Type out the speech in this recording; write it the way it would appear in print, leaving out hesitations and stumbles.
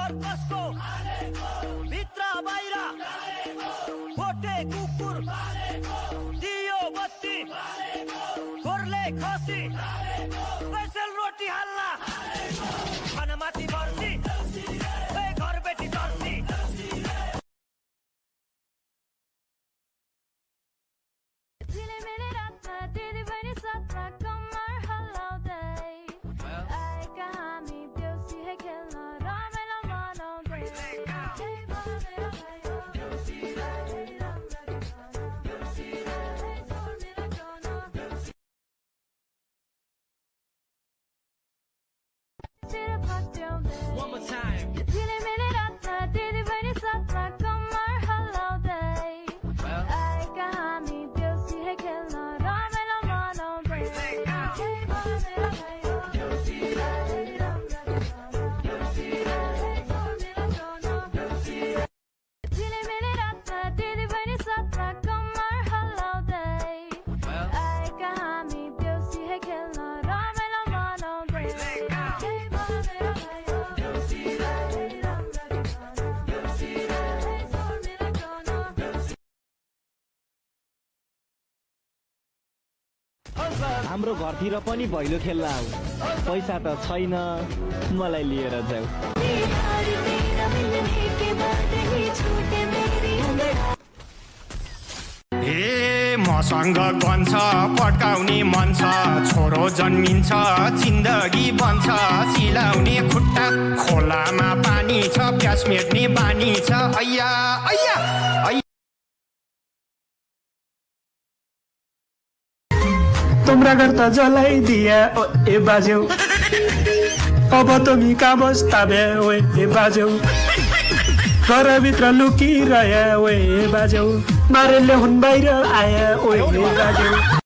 सर्कसको भित्र बाहिर भोटे कुकुर दियो बत्ती घोरले खसी स्पेशल रोटी हाल्ला खाना माथि बर्सी घर बेटी चर्सी One more time. हाम्रो घरतिर पनि भैलो खेल्न आऊ पैसा त छैन मलाई लिएर जाऊ ए मसँग गन्छ पड्काउने मन छ छोरो जन्मिन्छ जिन्दगी बन्छ सिलाउने खुट्टा खोलामा पानी छ प्यास मेट्ने बानी छ अय्या अय्या तुमरा घर त जलाइदिया ए बाजेऊ अब तुमी कहाँ बस्ताबे ओए ए बाजेऊ घरभित्र लुकिरहे ओए ए बाजेऊ मारेले हुन बाहिर आए ओए ए बाजेऊ